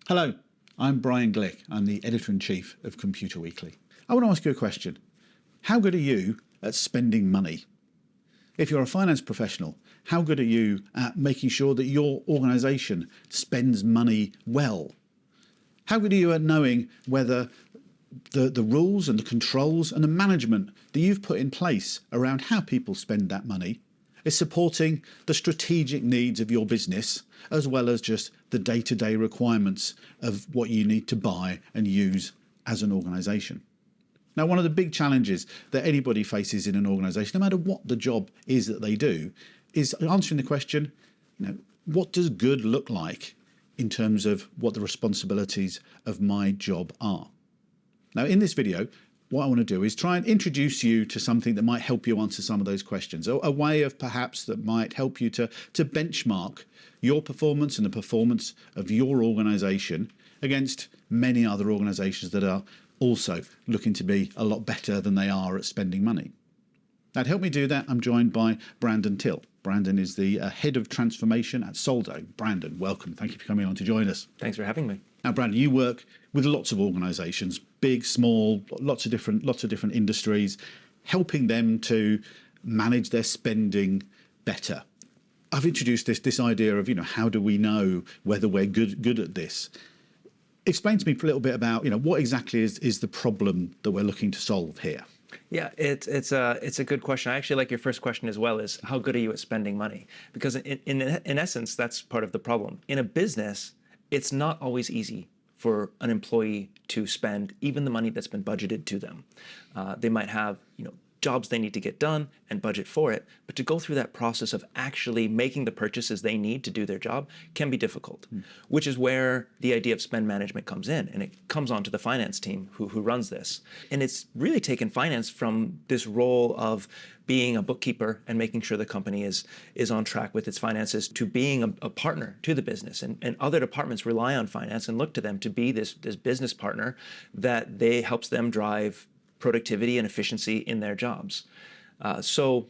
Hello, I'm Brian Glick. I'm the Editor-in-Chief of Computer Weekly. I want to ask you a question. How good are you at spending money? If you're a finance professional, how good are you at making sure that your organisation spends money well? How good are you at knowing whether the rules and the controls and the management that you've put in place around how people spend that money is supporting the strategic needs of your business, as well as just the day-to-day requirements of what you need to buy and use as an organisation? Now, one of the big challenges that anybody faces in an organisation, no matter what the job is that they do, is answering the question, what does good look like in terms of what the responsibilities of my job are? Now, in this video, what I want to do is try and introduce you to something that might help you answer some of those questions, a way of perhaps that might help you to benchmark your performance and the performance of your organisation against many other organisations that are also looking to be a lot better than they are at spending money. Now, to help me do that, I'm joined by Brandon Till. Brandon is the Head of Transformation at Soldo. Brandon, welcome. Thank you for coming on to join us. Thanks for having me. Now, Brandon, you work with lots of organisations, big, small, lots of different industries, helping them to manage their spending better. I've introduced this idea of, how do we know whether we're good at this? Explain to me a little bit about, what exactly is the problem that we're looking to solve here? Yeah, it's a good question. I actually like your first question as well, is how good are you at spending money? Because in essence, that's part of the problem. In a business, it's not always easy for an employee to spend even the money that's been budgeted to them. They might have, jobs they need to get done and budget for it, but to go through that process of actually making the purchases they need to do their job can be difficult, which is where the idea of spend management comes in, and it comes onto the finance team who runs this. And it's really taken finance from this role of being a bookkeeper and making sure the company is on track with its finances to being a partner to the business. And other departments rely on finance and look to them to be this business partner that they helps them drive productivity and efficiency in their jobs. So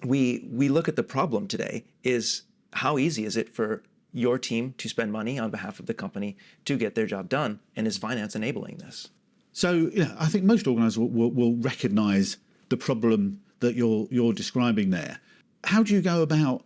we look at the problem today is how easy is it for your team to spend money on behalf of the company to get their job done, and is finance enabling this? So I think most organisers will recognise the problem that you're describing there. How do you go about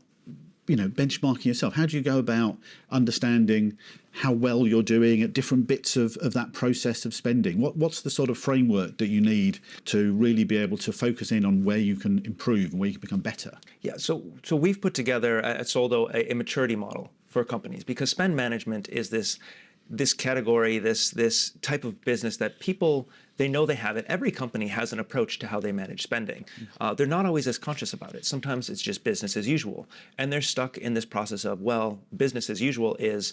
benchmarking yourself? How do you go about understanding how well you're doing at different bits of that process of spending? What's the sort of framework that you need to really be able to focus in on where you can improve and where you can become better? Yeah, so we've put together at Soldo a maturity model for companies, because spend management is this category, this type of business that people, they know they have it. Every company has an approach to how they manage spending. They're not always as conscious about it. Sometimes it's just business as usual. And they're stuck in this process of, business as usual is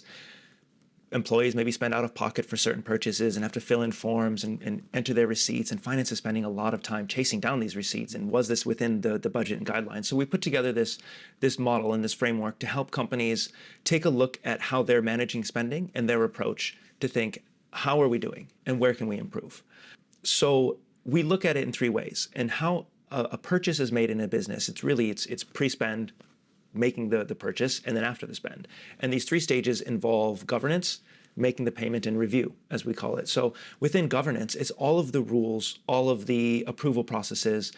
employees maybe spend out of pocket for certain purchases and have to fill in forms and enter their receipts. And finance is spending a lot of time chasing down these receipts. And was this within the budget and guidelines? So we put together this model and this framework to help companies take a look at how they're managing spending and their approach to think, how are we doing and where can we improve? So we look at it in three ways. And how a purchase is made in a business, it's pre-spend, making the purchase, and then after the spend. And these three stages involve governance, making the payment, and review, as we call it. So within governance, it's all of the rules, all of the approval processes,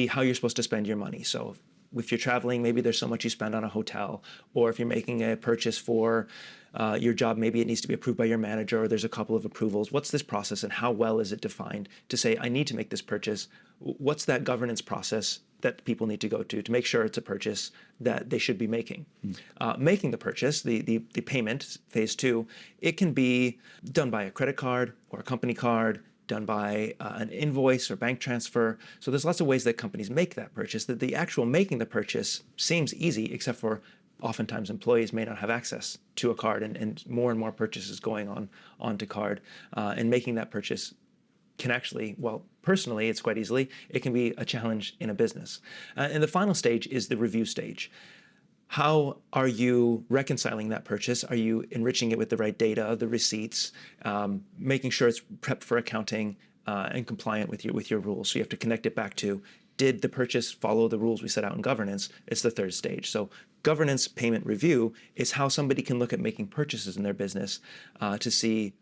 how you're supposed to spend your money. So if you're traveling, maybe there's so much you spend on a hotel, or if you're making a purchase for your job, maybe it needs to be approved by your manager, or there's a couple of approvals. What's this process and how well is it defined to say, I need to make this purchase? What's that governance process that people need to go to make sure it's a purchase that they should be making? Making the purchase, the payment, phase two, it can be done by a credit card or a company card, done by an invoice or bank transfer. So there's lots of ways that companies make that purchase. That the actual making the purchase seems easy, except for oftentimes employees may not have access to a card, and more purchases going onto card, and making that purchase can actually, personally, it's quite easily, it can be a challenge in a business. And the final stage is the review stage. How are you reconciling that purchase? Are you enriching it with the right data, the receipts, making sure it's prepped for accounting and compliant with your rules? So you have to connect it back to, did the purchase follow the rules we set out in governance? It's the third stage. So Governance payment review is how somebody can look at making purchases in their business to see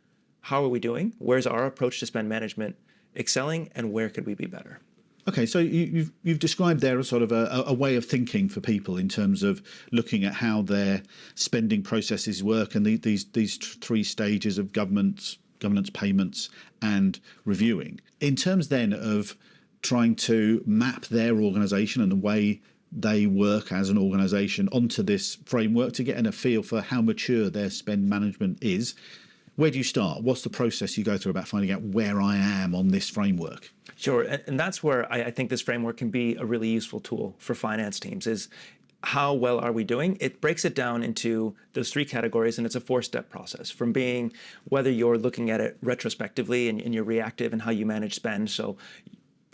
how are we doing, where's our approach to spend management excelling, and where could we be better. Okay, so you've described there a sort of a way of thinking for people in terms of looking at how their spending processes work and these three stages of governance, payments, and reviewing. In terms then of trying to map their organisation and the way they work as an organisation onto this framework to get a feel for how mature their spend management is, where do you start? What's the process you go through about finding out where I am on this framework? Sure, and that's where I think this framework can be a really useful tool for finance teams is how well are we doing? It breaks it down into those three categories, and it's a four-step process from being whether you're looking at it retrospectively and you're reactive in how you manage spend. So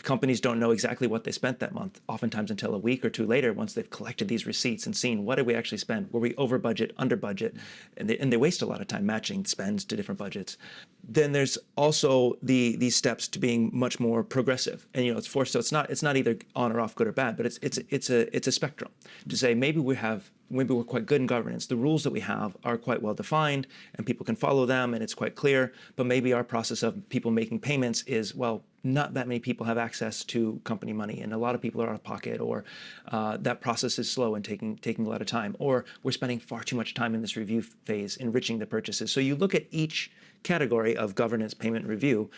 companies don't know exactly what they spent that month, oftentimes until a week or two later, once they've collected these receipts and seen what did we actually spend? Were we over budget, under budget? And they waste a lot of time matching spends to different budgets. Then there's also these steps to being much more progressive. And it's forced, so it's not either on or off, good or bad, but it's a spectrum to say maybe we're quite good in governance. The rules that we have are quite well defined and people can follow them and it's quite clear, but maybe our process of people making payments is, well, not that many people have access to company money and a lot of people are out of pocket, or that process is slow and taking a lot of time, or we're spending far too much time in this review phase enriching the purchases. So you look at each category of governance, payment, review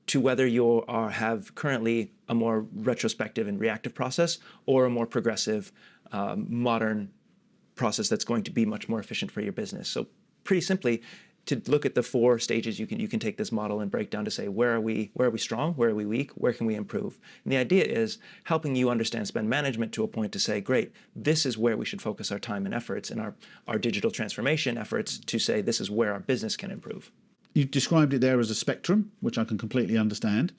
to whether you have currently a more retrospective and reactive process or a more progressive, modern process that's going to be much more efficient for your business. So pretty simply, to look at the four stages, you can take this model and break down to say where are we strong, where are we weak, where can we improve. And the idea is helping you understand spend management to a point to say, great, this is where we should focus our time and efforts and our digital transformation efforts to say this is where our business can improve. You described it there as a spectrum, which I can completely understand.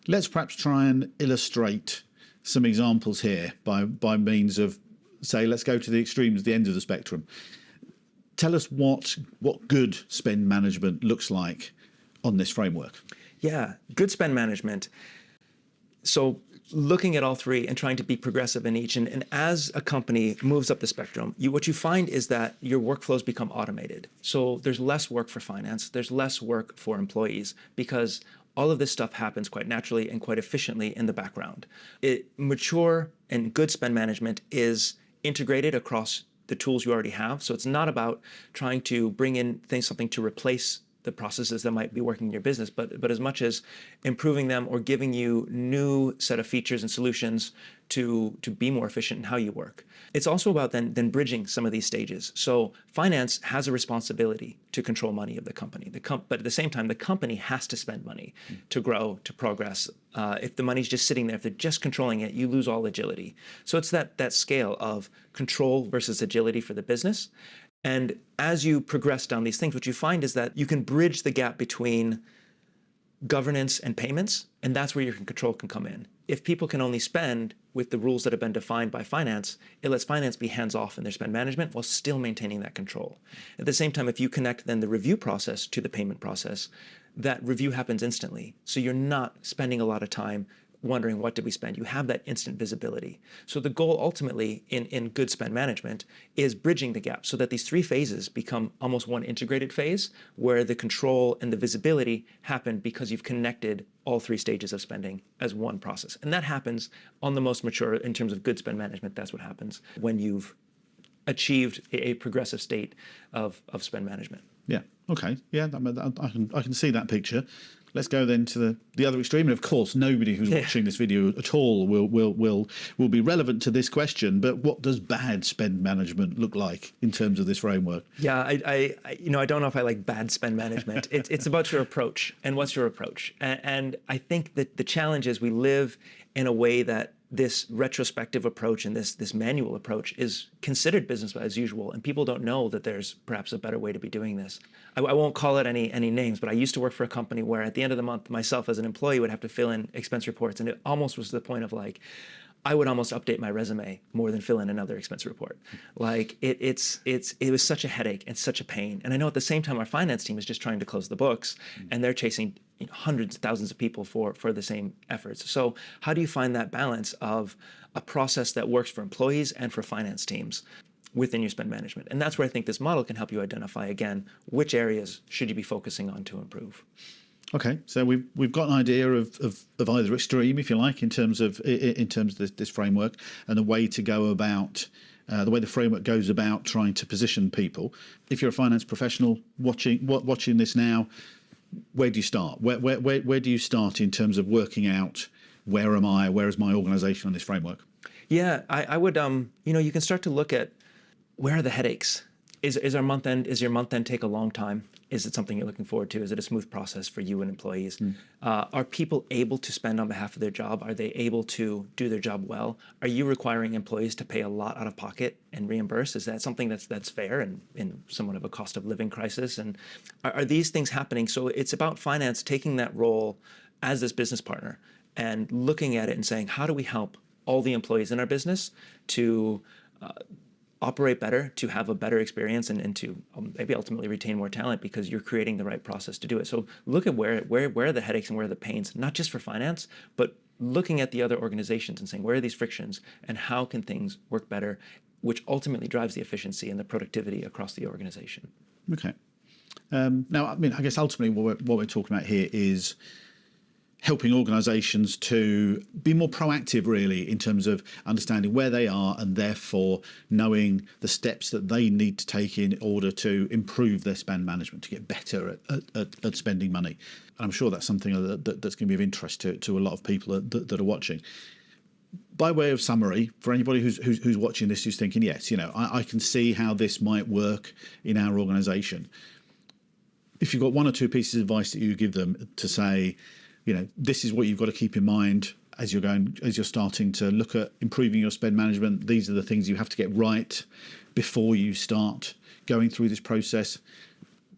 Let's perhaps try and illustrate some examples here by means of, say, let's go to the extremes, the end of the spectrum. Tell us what good spend management looks like on this framework. Yeah, good spend management. So looking at all three and trying to be progressive in each. And as a company moves up the spectrum, what you find is that your workflows become automated. So there's less work for finance, there's less work for employees because all of this stuff happens quite naturally and quite efficiently in the background. Mature and good spend management is integrated across the tools you already have. So it's not about trying to bring in something to replace the processes that might be working in your business, but as much as improving them or giving you new set of features and solutions to be more efficient in how you work. It's also about then bridging some of these stages. So finance has a responsibility to control money of the company, but at the same time, the company has to spend money to grow, to progress. If the money's just sitting there, if they're just controlling it, you lose all agility. So it's that scale of control versus agility for the business. And as you progress down these things, what you find is that you can bridge the gap between governance and payments, and that's where your control can come in. If people can only spend with the rules that have been defined by finance, it lets finance be hands-off in their spend management while still maintaining that control. At the same time, if you connect then the review process to the payment process, that review happens instantly. So you're not spending a lot of time wondering what did we spend. You have that instant visibility. So the goal ultimately in good spend management is bridging the gap so that these three phases become almost one integrated phase where the control and the visibility happen because you've connected all three stages of spending as one process. And that happens on the most mature in terms of good spend management. That's what happens when you've achieved a progressive state of spend management. Yeah. Okay. Yeah, I can see that picture. Let's go then to the other extreme. And of course, nobody who's watching this video at all will be relevant to this question. But what does bad spend management look like in terms of this framework? Yeah, I don't know if I like bad spend management. It's about your approach and what's your approach. And I think that the challenge is we live in a way that this retrospective approach and this manual approach is considered business as usual, and people don't know that there's perhaps a better way to be doing this. I won't call it any names, but I used to work for a company where at the end of the month, myself as an employee would have to fill in expense reports, and it almost was to the point of like, I would almost update my resume more than fill in another expense report. Like it was such a headache and such a pain. And I know at the same time, our finance team is just trying to close the books, and they're chasing hundreds of thousands of people for the same efforts. So how do you find that balance of a process that works for employees and for finance teams? within your spend management. And that's where I think this model can help you identify, again, which areas should you be focusing on to improve. Okay, so we've got an idea of either extreme, if you like, in terms of this framework and the way to go about the way the framework goes about trying to position people. If you're a finance professional watching this now, where do you start? Where do you start in terms of working out where am I? Where is my organisation on this framework? Yeah, I would. You can start to look at where are the headaches. Is your month end take a long time? Is it something you're looking forward to? Is it a smooth process for you and employees? Are people able to spend on behalf of their job? Are they able to do their job well? Are you requiring employees to pay a lot out of pocket and reimburse? Is that something that's fair in somewhat of a cost of living crisis? And are these things happening? So it's about finance taking that role as this business partner and looking at it and saying, how do we help all the employees in our business to operate better, to have a better experience, and to maybe ultimately retain more talent because you're creating the right process to do it. So look at where are the headaches and where are the pains, not just for finance, but looking at the other organizations and saying, where are these frictions and how can things work better, which ultimately drives the efficiency and the productivity across the organization. Okay. Now, I mean, I guess ultimately what we're talking about here is helping organisations to be more proactive, really, in terms of understanding where they are and therefore knowing the steps that they need to take in order to improve their spend management, to get better at spending money. And I'm sure that's something that's going to be of interest to a lot of people that are watching. By way of summary, for anybody who's watching this, who's thinking, yes, I can see how this might work in our organisation. If you've got one or two pieces of advice that you give them to say, this is what you've got to keep in mind as you're starting to look at improving your spend management. These are the things you have to get right before you start going through this process.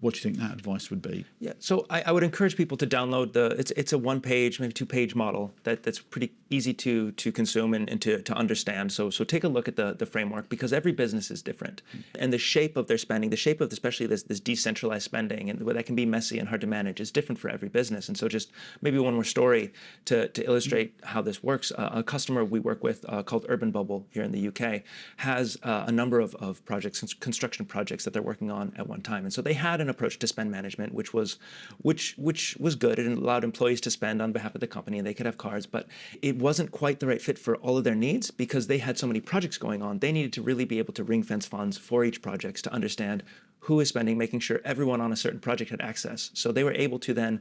What do you think that advice would be? Yeah, so I would encourage people to download it's a 1-page, maybe 2-page model that's pretty easy to consume and to understand. So take a look at the framework, because every business is different. And the shape of their spending, the shape of especially this decentralized spending, and that can be messy and hard to manage, is different for every business. And so just maybe one more story to illustrate how this works. A customer we work with called Urban Bubble here in the UK has a number of projects, construction projects that they're working on at one time. And so they had an approach to spend management, which was good. It allowed employees to spend on behalf of the company, and they could have cards, but it wasn't quite the right fit for all of their needs because they had so many projects going on. They needed to really be able to ring fence funds for each project to understand who is spending, making sure everyone on a certain project had access. So they were able to then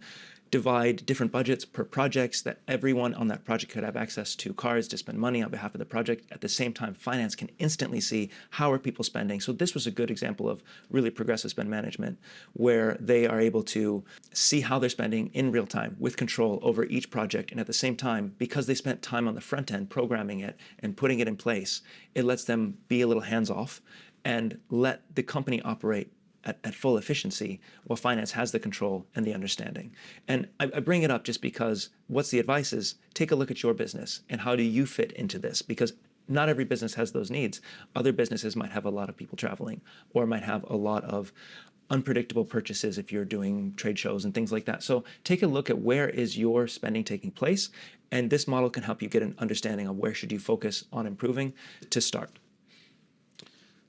divide different budgets per projects that everyone on that project could have access to cards to spend money on behalf of the project. At the same time, finance can instantly see how are people spending. So this was a good example of really progressive spend management, where they are able to see how they're spending in real time with control over each project. And at the same time, because they spent time on the front end programming it and putting it in place, it lets them be a little hands off and let the company operate at full efficiency while finance has the control and the understanding. And I bring it up just because what's the advice is take a look at your business and how do you fit into this? Because not every business has those needs. Other businesses might have a lot of people traveling or might have a lot of unpredictable purchases if you're doing trade shows and things like that. So take a look at where is your spending taking place, and this model can help you get an understanding of where should you focus on improving to start.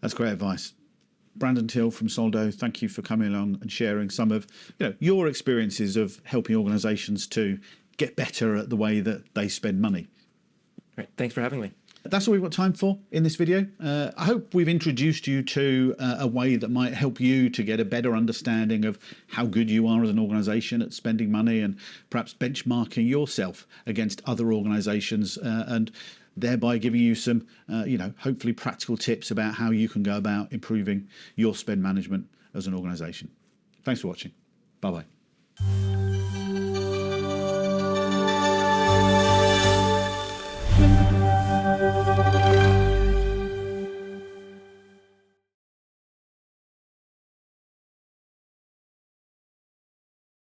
That's great advice. Brandon Till from Soldo, thank you for coming along and sharing some of your experiences of helping organisations to get better at the way that they spend money. Great. Thanks for having me. That's all we've got time for in this video. I hope we've introduced you to a way that might help you to get a better understanding of how good you are as an organisation at spending money and perhaps benchmarking yourself against other organisations and thereby giving you some, hopefully practical tips about how you can go about improving your spend management as an organisation. Thanks for watching. Bye-bye.